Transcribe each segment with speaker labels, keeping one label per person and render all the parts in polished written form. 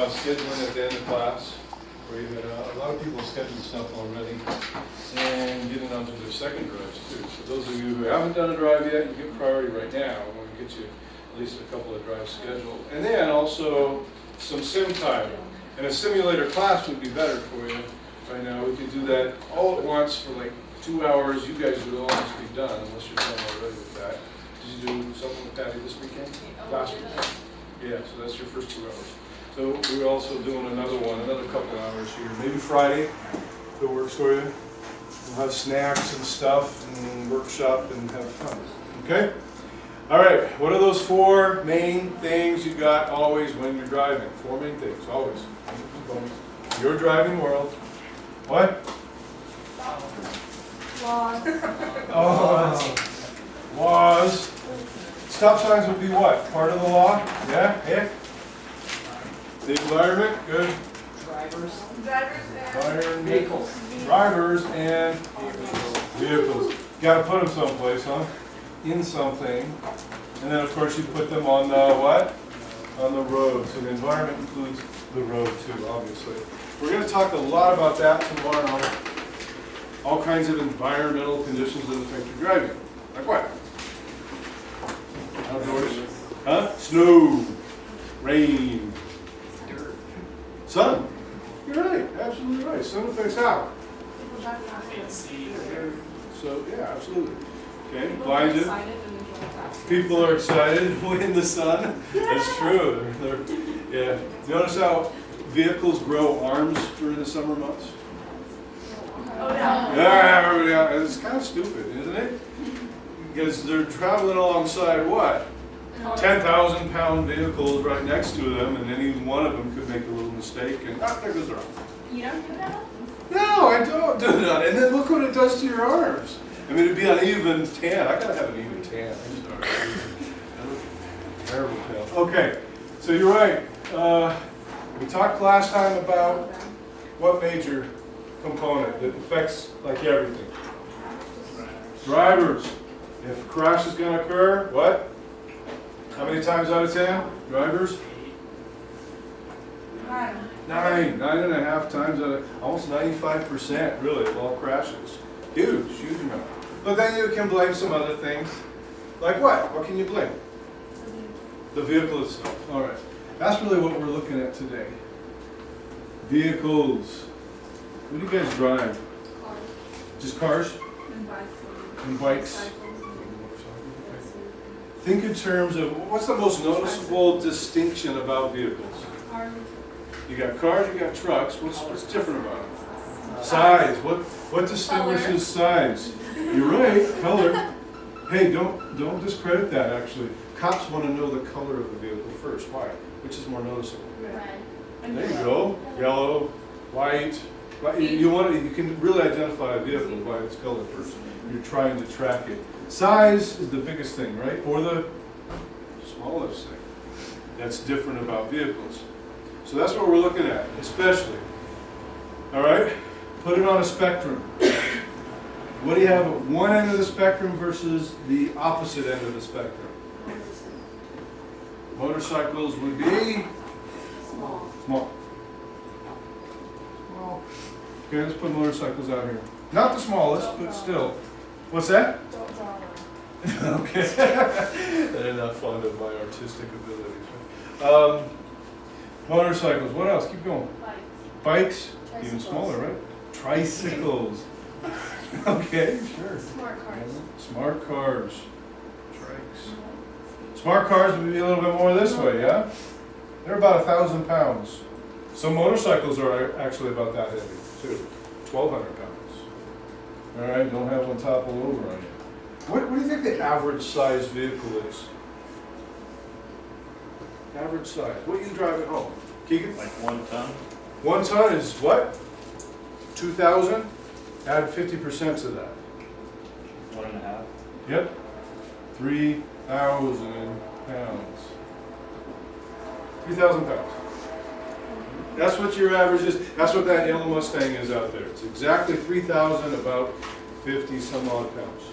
Speaker 1: scheduling at the end of class, where you had a lot of people scheduled stuff already, and getting onto their second drives too. So those of you who haven't done a drive yet, you get priority right now. I want to get you at least a couple of drives scheduled. And then also some sim time. And a simulator class would be better for you right now. We could do that all at once for like 2 hours. You guys would almost be done unless you're done already with that. Did you do something with Patty this weekend? Last weekend? Yeah, so that's your first 2 hours. So we're also doing another one, another couple hours here. Maybe Friday, if it works for you. We'll have snacks and stuff and workshop and have fun. Okay? All right, what are those 4 main things you got always when you're driving? 4 main things, always. Your driving world. What? Oh, laws. Stop signs would be what? Part of the law? Yeah? Yeah? The environment? Good.
Speaker 2: Drivers and
Speaker 1: Vehicles. Drivers and vehicles. Got to put them someplace, huh? In something. And then, of course, you put them on the what? On the road. So the environment includes the road, too, obviously. We're going to talk a lot about that tomorrow. All kinds of environmental conditions that affect your driving. Like what? Outdoors. Huh? Snow. Rain.
Speaker 2: dirt.
Speaker 1: Sun. You're right. Absolutely right. Sun affects how? So, yeah, absolutely. Okay. Blind you. People are excited in the sun. That's true. Yeah. Notice how vehicles grow arms during the summer months?
Speaker 2: Oh, yeah.
Speaker 1: Yeah. It's kind of stupid, isn't it? Because they're traveling alongside what? 10,000-pound vehicles right next to them, and any one of them could make a little mistake, and there goes their arm.
Speaker 2: You don't do that?
Speaker 1: No, I don't do that. And then look what it does to your arms. I mean, it'd be uneven tan. I gotta have an even tan. I'm sorry. Terrible tan. Okay, so you're right. We talked last time about what major component that affects like everything. Drivers. If a crash is going to occur, what? How many times out of 10? Drivers? 9.5 times out of, almost 95% really of all crashes. Huge amount. But then you can blame some other things. Like what? What can you blame? The vehicle itself. All right. That's really what we're looking at today. Vehicles. What do you guys drive?
Speaker 2: Cars.
Speaker 1: Just cars?
Speaker 2: And bikes.
Speaker 1: And bikes? Think in terms of, what's the most noticeable distinction about vehicles?
Speaker 2: Cars.
Speaker 1: You got cars, you got trucks. What's different about them? Size. What distinguishes size? You're right. Color. Hey, don't discredit that. Actually, cops want to know the color of the vehicle first. Why? Which is more noticeable?
Speaker 2: Red.
Speaker 1: There you go. Yellow, white. You can really identify a vehicle by its color first. You're trying to track it. Size is the biggest thing, right? Or the smallest thing. That's different about vehicles. So that's what we're looking at, especially. All right? Put it on a spectrum. What do you have at one end of the spectrum versus the opposite end of the spectrum? Motorcycles would be
Speaker 2: Small.
Speaker 1: small. Okay, let's put motorcycles out here. Not the smallest, but still. What's that?
Speaker 2: Don't draw one.
Speaker 1: Okay. They're not fond of my artistic abilities. Motorcycles. What else? Keep going.
Speaker 2: Bikes.
Speaker 1: Bikes. Even smaller, right? Tricycles. Okay, sure.
Speaker 2: Smart cars.
Speaker 1: Smart cars. Trikes. Smart cars would be a little bit more this way, yeah? They're about 1,000 pounds. Some motorcycles are actually about that heavy, too. 1,200 pounds. All right, don't have one topple over on you. What do you think the average size vehicle is? Average size. What do you drive at home? Keegan?
Speaker 3: Like 1 ton?
Speaker 1: 1 ton is what? 2,000? Add 50% to that.
Speaker 3: 1.5?
Speaker 1: Yep. 3,000 pounds. 3,000 pounds. That's what your average is. That's what that yellow Mustang is out there. It's exactly 3,000, about 50 some odd pounds.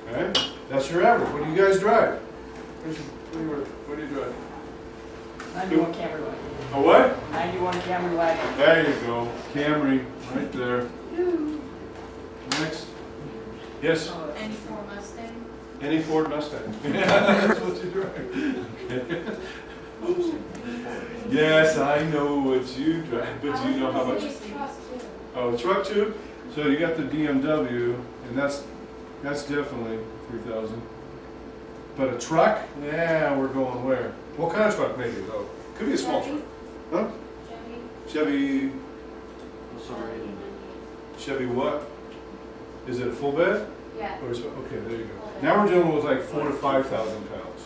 Speaker 1: All right? That's your average. What do you guys drive? What do you drive?
Speaker 2: I know a camera.
Speaker 1: A what?
Speaker 4: 91 Camry wagon.
Speaker 1: There you go, Camry, right there. Next. Yes,
Speaker 2: Any Ford Mustang?
Speaker 1: any Ford Mustang. Yeah, that's what you drive. Okay. Yes, I know what you drive, but you know how much. Oh, truck too? So you got the BMW, and that's definitely 3,000. But a truck? Yeah, we're going where? What kind of truck maybe though? Could be a small truck. Huh? Chevy,
Speaker 3: Sorry.
Speaker 1: Chevy what? Is it a full bed?
Speaker 2: Yeah.
Speaker 1: Or is it, okay, there you go. Now we're dealing with like 4,000 to 5,000 pounds.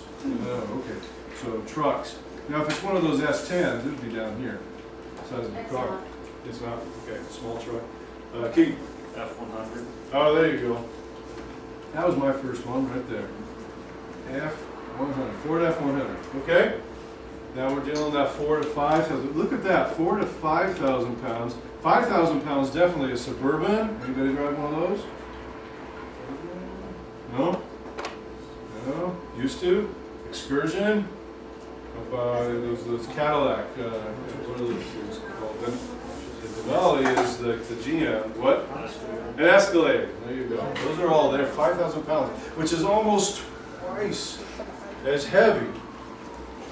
Speaker 1: Oh, okay. So trucks. Now if it's one of those S10s, it'd be down here. Size of the
Speaker 2: It's
Speaker 1: car.
Speaker 2: not.
Speaker 1: It's not? Okay, small truck. Keith.
Speaker 3: F100.
Speaker 1: Oh, there you go. That was my first one right there. F100, Ford F100. Okay? Now we're dealing with that 4,000 to 5,000. Look at that, 4,000 to 5,000 pounds. 5,000 pounds definitely a Suburban. Anybody drive one of those? No? No? Used to? Excursion? Those Cadillac, what are those things called? The Denali is the GM, what? An Escalade, there you go. Those are all there, 5,000 pounds, which is almost twice as heavy,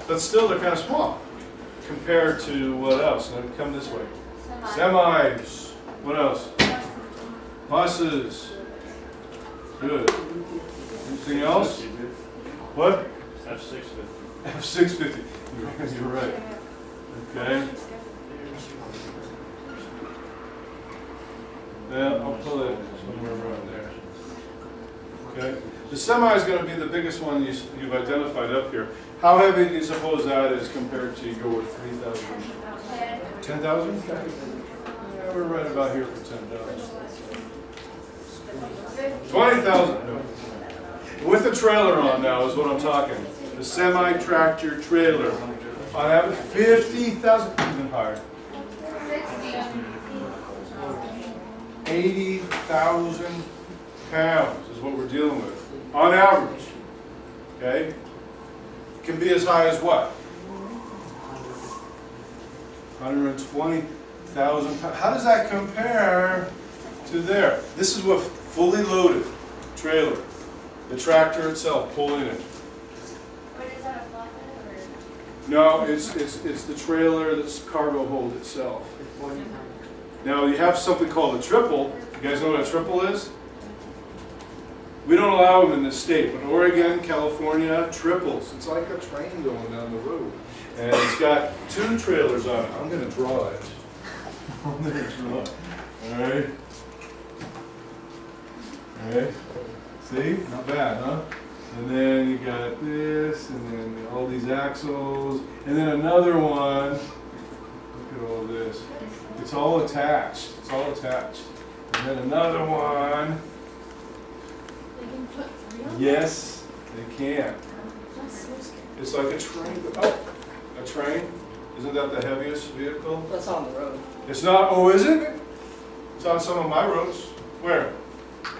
Speaker 1: but still they're kind of small compared to what else? Now come this way. Semis. What else? Buses. Good. Anything else? What?
Speaker 3: F650.
Speaker 1: F650. You're right. Okay. Yeah, I'll pull it somewhere around there. Okay. The semi is going to be the biggest one you've identified up here. How heavy do you suppose that is compared to your 3,000? 10,000? Yeah, we're right about here for 10,000. 20,000. No. With the trailer on now is what I'm talking. The semi-tractor trailer. I have 50,000, even higher. 80,000 pounds is what we're dealing with, on average. Okay? Can be as high as what? 120,000 pounds. How does that compare to there? This is what fully loaded trailer. The tractor itself pulling it.
Speaker 2: Wait, is that a flatbed or?
Speaker 1: No, it's the trailer that's cargo hold itself. Now you have something called a triple. You guys know what a triple is? We don't allow them in this state, but Oregon, California, triples. It's like a train going down the road. And it's got two trailers on it. I'm going to draw it. I'm going to draw it. All right. All right. See? Not bad, huh? And then you got this, and then all these axles, and then another one. Look at all this. It's all attached. It's all attached. And then another one.
Speaker 2: They can put 3 on?
Speaker 1: Yes, they can.
Speaker 2: That's so scary.
Speaker 1: It's like a train. Oh, a train? Isn't that the heaviest vehicle?
Speaker 4: That's on the road.
Speaker 1: It's not. Oh, is it? It's on some of my roads. Where?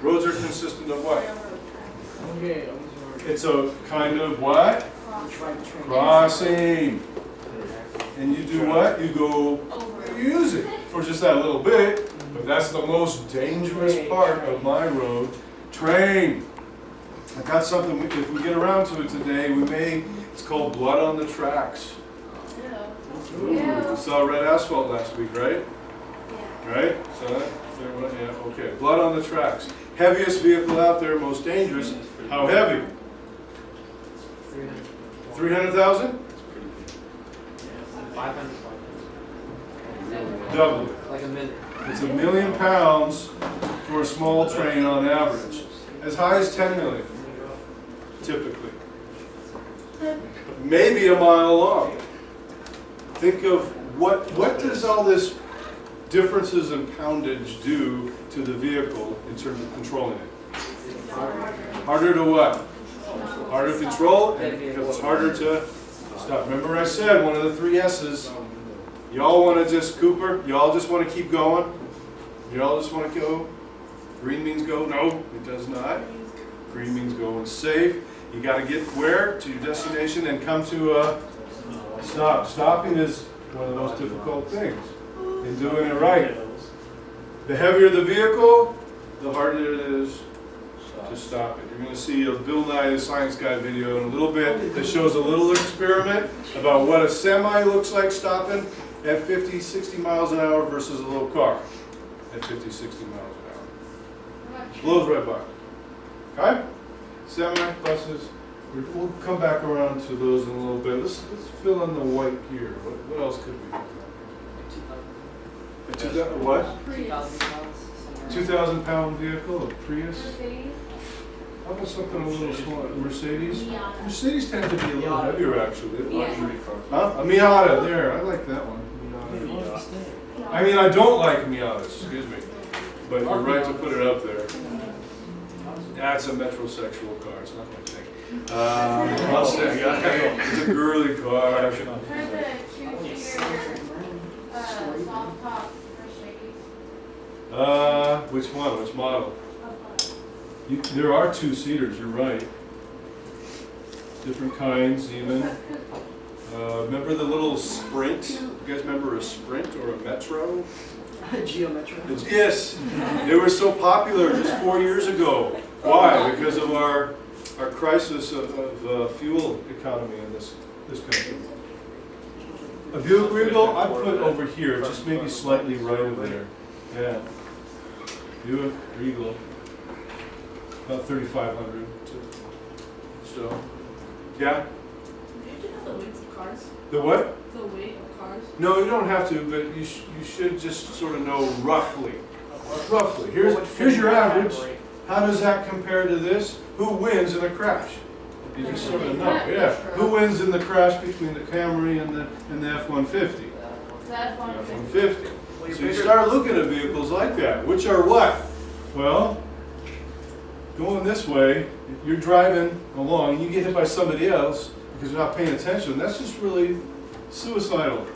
Speaker 1: Roads are consistent of what?
Speaker 4: Okay,
Speaker 1: It's a kind of what?
Speaker 2: Cross.
Speaker 1: Crossing. And you do what? You go,
Speaker 2: Over.
Speaker 1: you use it for just that little bit, but that's the most dangerous part of my road. Train. I got something, if we get around to it today, we may, it's called blood on the tracks. Ooh,
Speaker 2: Yeah.
Speaker 1: we saw red asphalt last week, right?
Speaker 2: Yeah.
Speaker 1: Right? So that, yeah, okay. Blood on the tracks. Heaviest vehicle out there, most dangerous. How heavy? 300,000?
Speaker 4: 500.
Speaker 1: Double it.
Speaker 4: Like a minute.
Speaker 1: It's 1 million pounds for a small train on average. As high as 10 million, typically. Maybe a mile long. Think of what does all this differences in poundage do to the vehicle in terms of controlling it? Harder to what? Harder to control, and because it's harder to stop. Remember I said one of the 3 S's. Y'all want to just, Cooper, y'all just want to keep going? Y'all just want to go? Green means go? No, it does not. Green means going safe. You got to get where? To your destination and come to a stop. Stopping is one of the most difficult things in doing it right. The heavier the vehicle, the harder it is to stop it. You're going to see a Bill Nye the Science Guy video in a little bit that shows a little experiment about what a semi looks like stopping at 50, 60 miles an hour versus a little car at 50, 60 miles an hour. Blows right by. Okay? Semi, buses. We'll come back around to those in a little bit. Let's fill in the white here. What else could we do? What? 2,000 pound vehicle, a Prius? How about something a little smaller? Mercedes? Mercedes tend to be a little heavier actually.
Speaker 3: Luxury car.
Speaker 1: Huh? A Miata, there. I like that one. Miata. I mean, I don't like Miatas, excuse me. But you're right to put it up there. That's a metrosexual car, it's not my thing. Mustang, it's a girly car.
Speaker 2: Kind of a cute soft top Mercedes.
Speaker 1: Which one? Which model? There are two-seaters, you're right. Different kinds even. Remember the little Sprint? You guys remember a Sprint or a Metro?
Speaker 4: Geo Metro.
Speaker 1: Yes, they were so popular just 4 years ago. Why? Because of our crisis of fuel economy in this country. A Buick Regal, I put over here, just maybe slightly right of there. Yeah. Buick Regal, about 3,500. So, yeah.
Speaker 5: Do you have the weights of cars?
Speaker 1: The what?
Speaker 5: The weight of cars?
Speaker 1: No, you don't have to, but you should just sort of know roughly. Roughly. Here's your average. How does that compare to this? Who wins in a crash? You just sort of know. Yeah. Who wins in the crash between the Camry and the F-150?
Speaker 2: That's one.
Speaker 1: F-150. So you start looking at vehicles like that, which are what? Well, going this way, you're driving along, you get hit by somebody else because you're not paying attention. That's just really suicidal.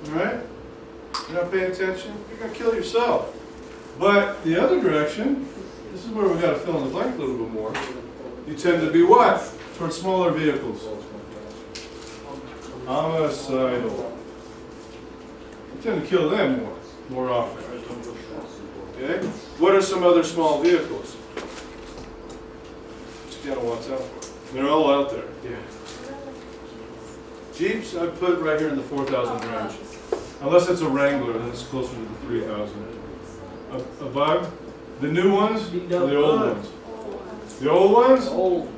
Speaker 1: All right? You're not paying attention, you're going to kill yourself. But the other direction, this is where we've got to fill in the blank a little bit more. You tend to be what? Towards smaller vehicles. Homicidal. You tend to kill them more often. Okay? What are some other small vehicles? What you gotta watch out for? They're all out there. Yeah. Jeeps, I put right here in the 4,000 range. Unless it's a Wrangler, then it's closer to the 3,000. A Bug? The new ones? Or the old ones? The old ones?
Speaker 4: Old.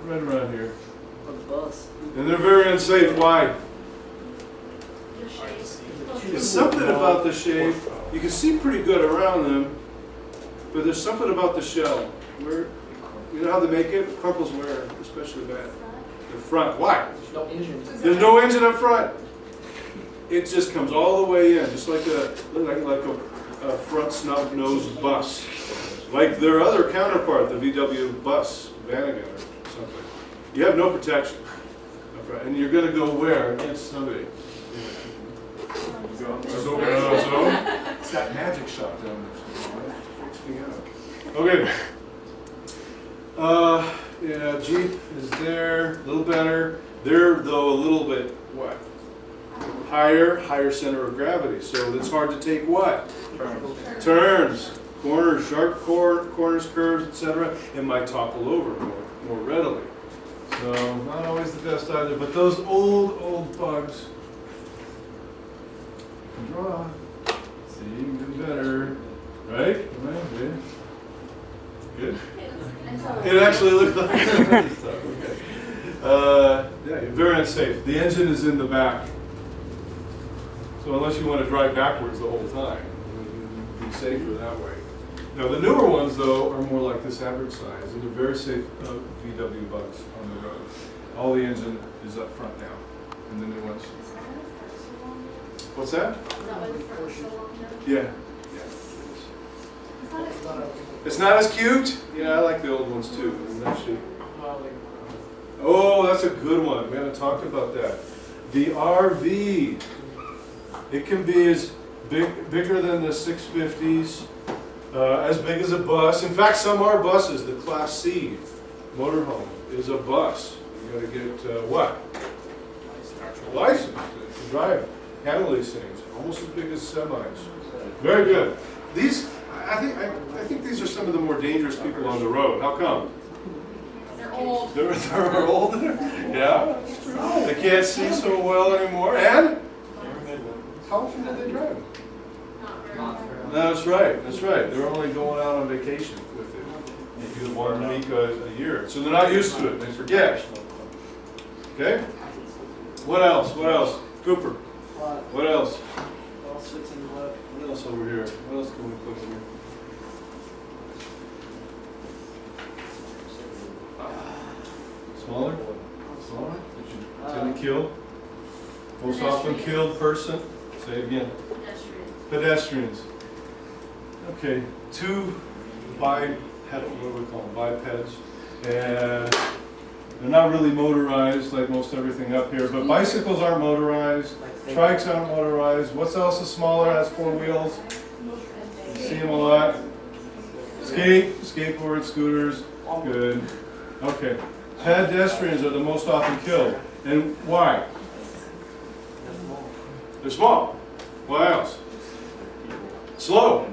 Speaker 1: Right around here.
Speaker 4: A bus.
Speaker 1: And they're very unsafe. Why?
Speaker 2: The shape.
Speaker 1: It's something about the shape. You can see pretty good around them, but there's something about the shell. Where, you know how they make it? Crumples wear, especially bad. The front. Why?
Speaker 4: There's no engine.
Speaker 1: There's no engine up front. It just comes all the way in, just like a front snub nosed bus, like their other counterpart, the VW bus, Vanagon or something. You have no protection, and you're going to go where against somebody. It's that magic shot down there. Freaks me out. Okay. Yeah, Jeep is there, a little better. They're though a little bit what? Higher center of gravity. So it's hard to take what? Turns, corners, sharp corners, curves, etc. It might topple over more readily. So not always the best either. But those old bugs. Draw. See, you can do better. Right? Right? Yeah. Good? It actually looked like okay. Yeah, very unsafe. The engine is in the back. So unless you want to drive backwards the whole time, you'd be safer that way. Now the newer ones, though, are more like this average size, and they're very safe VW bugs on the road. All the engine is up front now in the new ones. What's that? Yeah. It's not as cute? Yeah, I like the old ones too. Actually. Oh, that's a good one. We haven't talked about that. The RV. It can be as bigger than the 650s, as big as a bus. In fact, some are buses. The Class C motorhome is a bus. You got to get what? licensed to drive, handle these things, almost as big as semis. Very good. These, I think these are some of the more dangerous people on the road. How come?
Speaker 5: They're old.
Speaker 1: They're older. Yeah, that's true. They can't see so well anymore. And how often do they drive?
Speaker 5: Not very much.
Speaker 1: That's right. That's right. They're only going out on vacation with it. Maybe 1 week a year. So they're not used to it. They forget. Okay. What else? What else? Cooper. What else? What else over here? What else can we put here? Smaller? Smaller? Did you tend to kill? Most often killed person? Say it again. Pedestrians. Okay, two what do we call them? Bipeds. And they're not really motorized like most everything up here, but bicycles aren't motorized, trikes aren't motorized. What else is smaller, has 4 wheels? You see them a lot. Skateboards, scooters, good. Okay, pedestrians are the most often killed. And why? They're small. What else? Slow.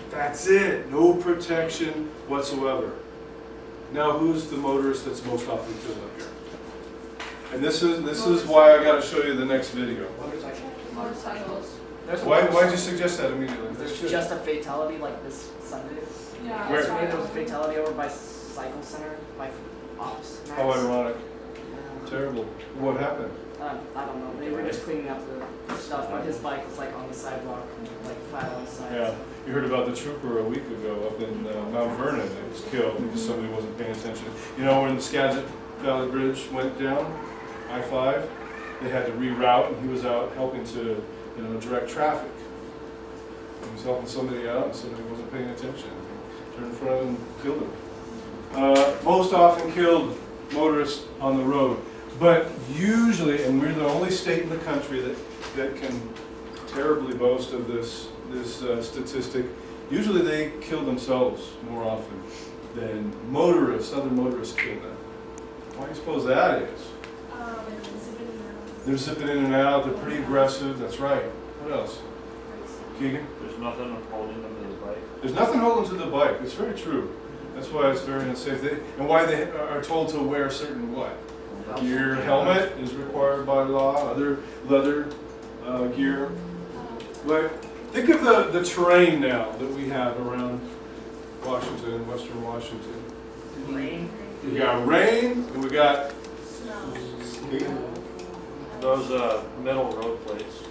Speaker 1: That's it. No protection whatsoever. Now, who's the motorist that's most often killed up here? And this is why I got to show you the next video.
Speaker 5: Motorcycles.
Speaker 1: Why'd you suggest that immediately?
Speaker 4: There's just a fatality like this Sunday.
Speaker 5: Yeah.
Speaker 1: Where?
Speaker 4: Yesterday there was a fatality over by Cycle Center, by Office Max.
Speaker 1: How ironic.
Speaker 4: Yeah.
Speaker 1: Terrible. What happened?
Speaker 4: I don't know. They were just cleaning up the stuff, but his bike was like on the sidewalk, like flat on the side.
Speaker 1: Yeah. You heard about the trooper a week ago up in Mount Vernon that was killed because somebody wasn't paying attention. You know, when the Skagit Valley Bridge went down, I-5, they had to reroute, and he was out helping to, direct traffic. He was helping somebody out, and somebody wasn't paying attention. He turned in front of him and killed him. Most often killed motorists on the road. But usually, and we're the only state in the country that can terribly boast of this statistic, usually they kill themselves more often than other motorists kill them. Why do you suppose that is? They're zipping in and out, they're pretty aggressive, that's right. What else? Keegan?
Speaker 3: There's nothing holding them to the bike.
Speaker 1: There's nothing holding to the bike, it's very true. That's why it's very unsafe. And why they are told to wear certain what? Gear, helmet is required by law, other leather gear. But think of the terrain now that we have around Washington, western Washington.
Speaker 4: Rain.
Speaker 1: We got rain, and we got
Speaker 3: Those metal road plates.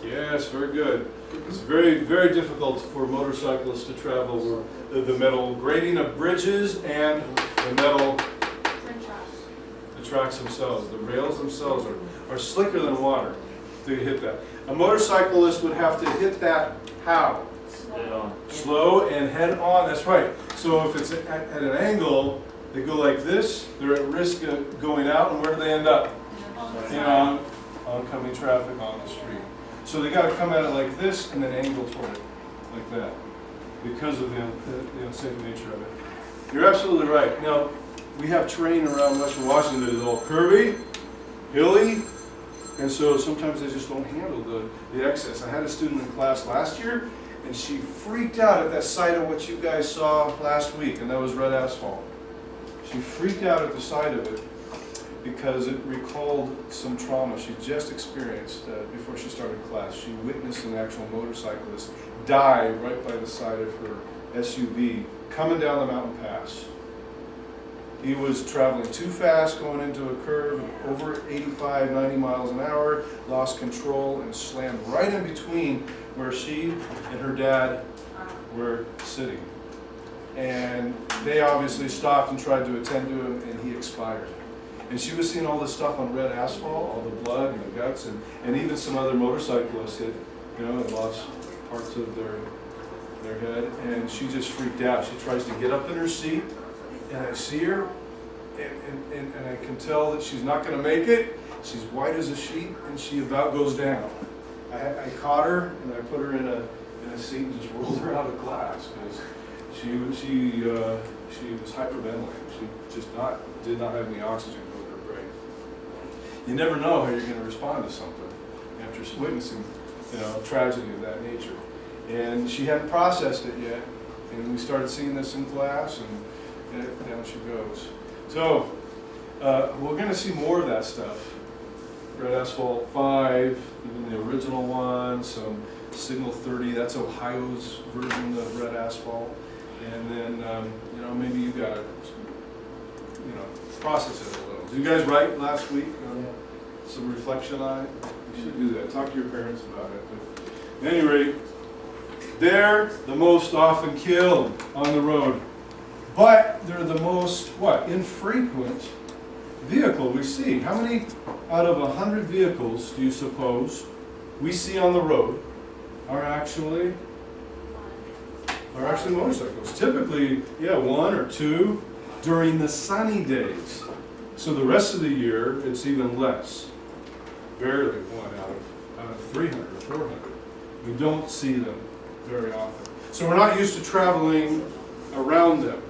Speaker 1: yes, very good. It's very, very difficult for motorcyclists to travel over the metal grading of bridges and the metal, the tracks themselves. The rails themselves are slicker than water to hit that. A motorcyclist would have to hit that how?
Speaker 3: Head on.
Speaker 1: Slow and head on, that's right. So if it's at an angle, they go like this, they're at risk of going out, and where do they end up? In oncoming traffic on the street. So they got to come at it like this and then angle toward it, like that, because of the unsafe nature of it. You're absolutely right. Now, we have terrain around western Washington that is all curvy, hilly, and so sometimes they just don't handle the excess. I had a student in class last year, and she freaked out at that sight of what you guys saw last week, and that was red asphalt. She freaked out at the sight of it because it recalled some trauma she just experienced before she started class. She witnessed an actual motorcyclist die right by the side of her SUV coming down the mountain pass. He was traveling too fast going into a curve, over 85, 90 miles an hour, lost control and slammed right in between where she and her dad were sitting. And they obviously stopped and tried to attend to him, and he expired. And she was seeing all this stuff on red asphalt, all the blood and the guts, and even some other motorcyclists had, had lost parts of their head, and she just freaked out. She tries to get up in her seat, and I see her, and I can tell that she's not going to make it. She's white as a sheet, and she about goes down. I caught her, and I put her in a seat and just rolled her out of class, because she was hyperventilating. She just did not have any oxygen going to her brain. you never know how you're going to respond to something after witnessing, tragedy of that nature. And she hadn't processed it yet, and we started seeing this in class, and down she goes. So we're going to see more of that stuff. Red Asphalt 5, even the original one, some Signal 30, that's Ohio's version of Red Asphalt. And then, maybe you got to, process it a little. Did you guys write last week? Some reflection on it? You should do that. Talk to your parents about it. But at any rate, they're the most often killed on the road. But they're the most, infrequent vehicle we see. How many out of 100 vehicles do you suppose we see on the road are actually motorcycles? Typically, one or two during the sunny days. So the rest of the year, it's even less. Barely one out of 300 or 400. We don't see them very often. So we're not used to traveling around them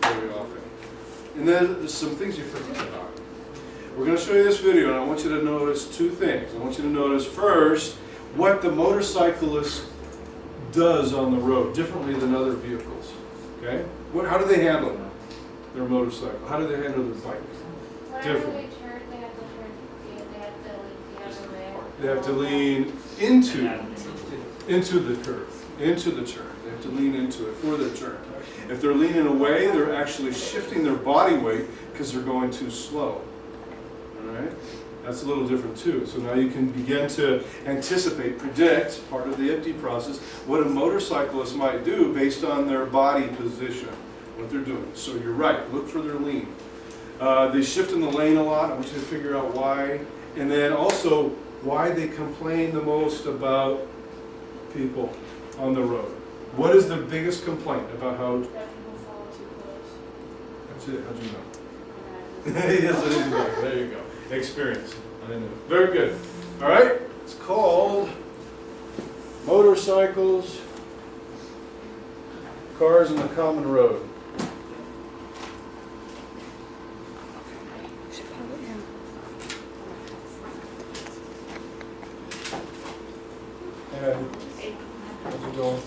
Speaker 1: very often. And then there's some things you forget about. We're going to show you this video, and I want you to notice two things. I want you to notice first what the motorcyclist does on the road differently than other vehicles. Okay? How do they handle their motorcycle? How do they handle their bike?
Speaker 2: Whenever
Speaker 1: Different.
Speaker 2: they turn, they have to turn, they have to lean the other way.
Speaker 1: They have to lean into the curve, into the turn. They have to lean into it for their turn. If they're leaning away, they're actually shifting their body weight because they're going too slow. All right? That's a little different too. So now you can begin to anticipate, predict, part of the IPTI process, what a motorcyclist might do based on their body position, what they're doing. So you're right, look for their lean. They shift in the lane a lot. I want you to figure out why. And then also why they complain the most about people on the road. What is the biggest complaint about how...
Speaker 2: That people follow too close.
Speaker 1: That's it. How'd you know? Yes, it is right. There you go. Experience. I know. Very good. All right. It's called Motorcycles, Cars on the Common Road. And how's it going?